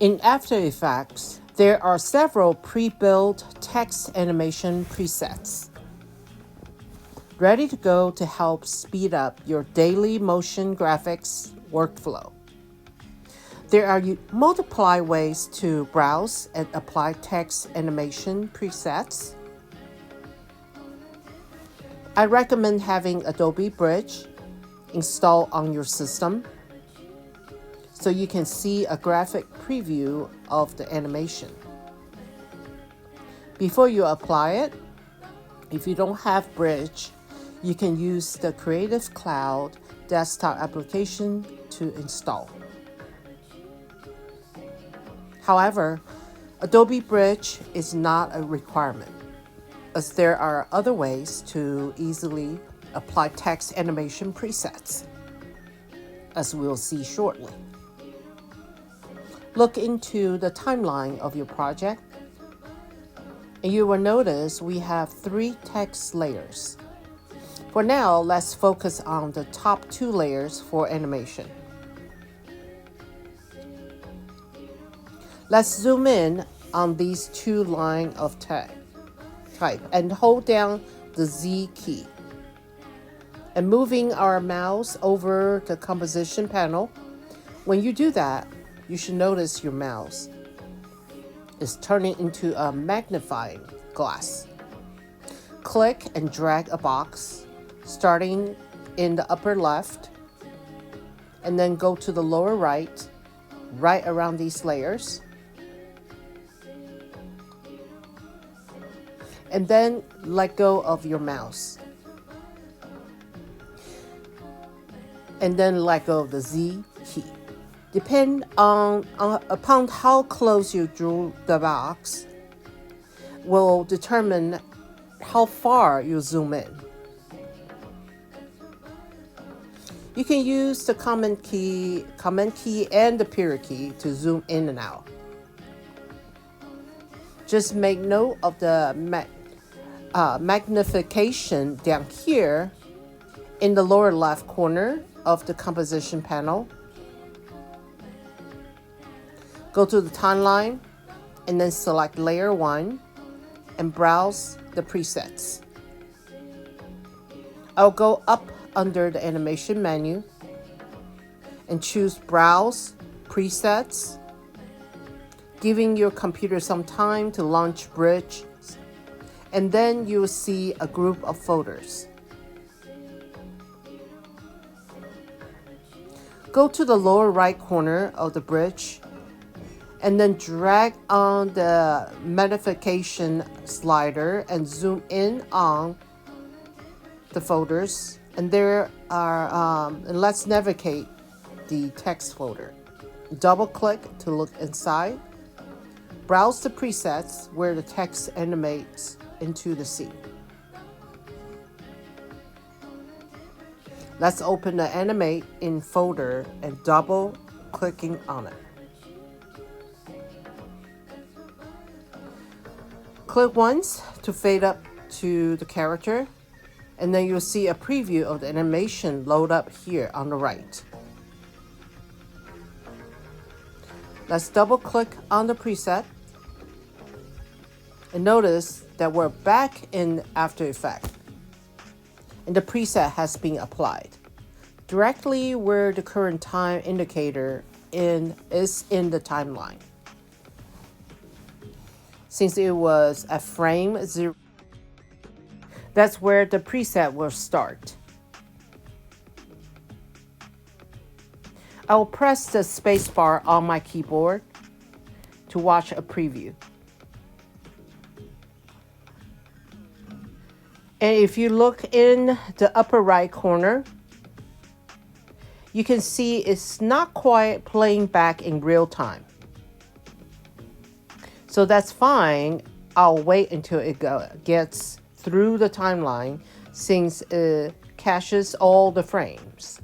In After Effects, there are several pre-built text animation presets ready to go to help speed up your daily motion graphics workflow. There are multiple ways to browse and apply text animation presets. I recommend having Adobe Bridge installed on your system so you can see a graphic preview of the animation. Before you apply it, if you don't have Bridge, you can use the Creative Cloud desktop application to install. However, Adobe Bridge is not a requirement, as there are other ways to easily apply text animation presets, as we'll see shortly. Look into the timeline of your project, and you will notice we have 3 text layers. For now, let's focus on the top 2 layers for animation. Let's zoom in on these 2 lines of type and hold down the Z key. And moving our mouse over the composition panel, when you do that, you should notice your mouse is turning into a magnifying glass. Click and drag a box starting in the upper left, and then go to the lower right around these layers. And then let go of your mouse. And then let go of the Z key. Depend upon how close you drew the box will determine how far you zoom in. You can use the Command key and the period key to zoom in and out. Just make note of the magnification down here in the lower left corner of the composition panel. Go to the timeline and then select layer 1 and browse the presets. I'll go up under the animation menu and choose Browse Presets, giving your computer some time to launch Bridge, and then you'll see a group of folders. Go to the lower right corner of the Bridge and then drag on the magnification slider and zoom in on the folders. And there are, and let's navigate the text folder. Double click to look inside. Browse the presets where the text animates into the scene. Let's open the Animate in folder and double clicking on it. Click once to fade up to the character, and then you'll see a preview of the animation load up here on the right. Let's double click on the preset and notice that we're back in After Effects and the preset has been applied directly where the current time indicator is in the timeline. Since it was at frame 0, that's where the preset will start. I will press the spacebar on my keyboard to watch a preview. And if you look in the upper right corner, you can see it's not quite playing back in real time. So that's fine. I'll wait until it gets through the timeline since it caches all the frames.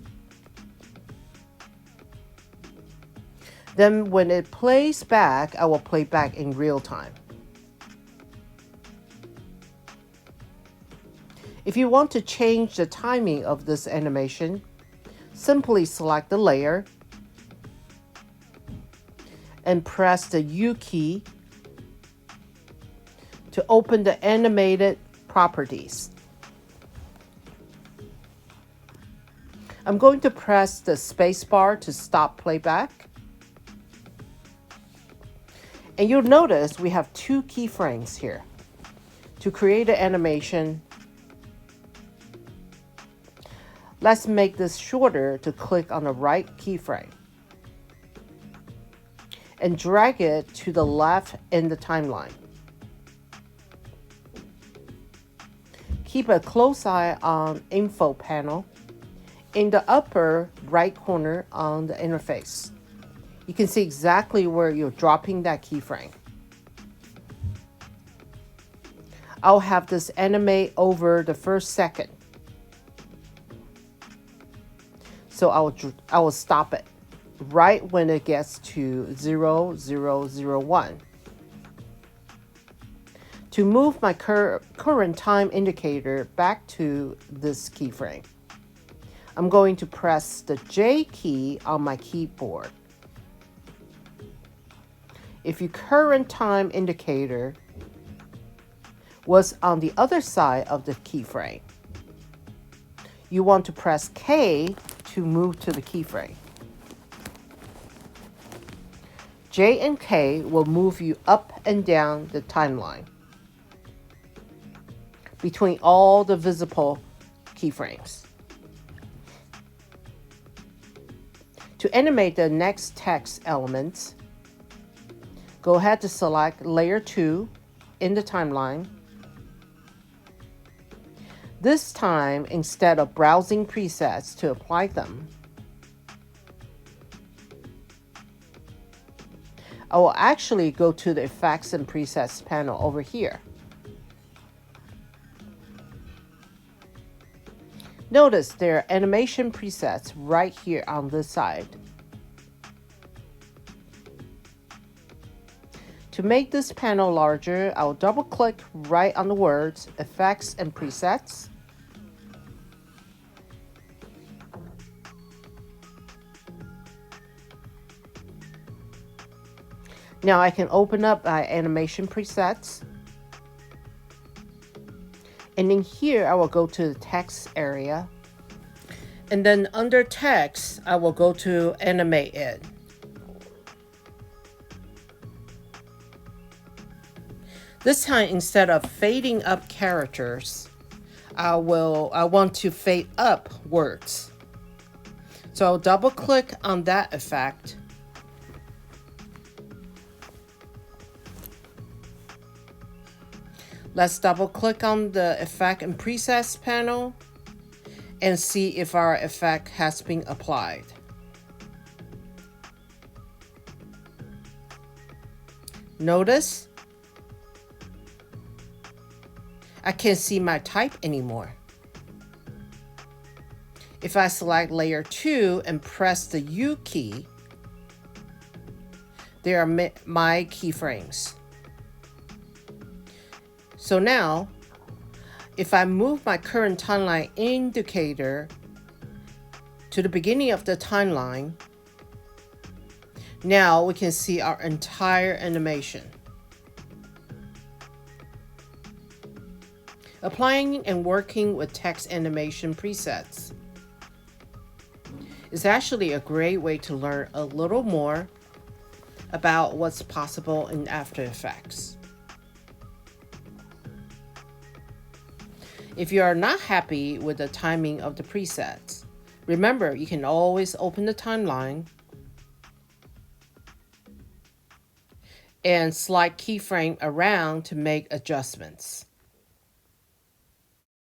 Then when it plays back, I will play back in real time. If you want to change the timing of this animation, simply select the layer and press the U key to open the animated properties. I'm going to press the spacebar to stop playback. And you'll notice we have two keyframes here. To create an animation, let's make this shorter to click on the right keyframe and drag it to the left in the timeline. Keep a close eye on Info panel in the upper right corner on the interface. You can see exactly where you're dropping that keyframe. I'll have this animate over the first second. So I will stop it right when it gets to 0001. To move my current time indicator back to this keyframe, I'm going to press the J key on my keyboard. If your current time indicator was on the other side of the keyframe, you want to press K to move to the keyframe. J and K will move you up and down the timeline between all the visible keyframes. To animate the next text elements, go ahead to select Layer 2 in the timeline. This time, instead of browsing presets to apply them, I will actually go to the Effects and Presets panel over here. Notice there are animation presets right here on this side. To make this panel larger, I'll double-click right on the words Effects and Presets. Now I can open up my animation presets. And in here, I will go to the text area. And then under text, I will go to Animate It. This time, instead of fading up characters, I want to fade up words. So I'll double click on that effect. Let's double click on the Effect and Presets panel and see if our effect has been applied. Notice I can't see my type anymore. If I select Layer 2 and press the U key, there are my keyframes. So now, if I move my current timeline indicator to the beginning of the timeline, now we can see our entire animation. Applying and working with text animation presets is actually a great way to learn a little more about what's possible in After Effects. If you are not happy with the timing of the presets, remember you can always open the timeline and slide keyframe around to make adjustments.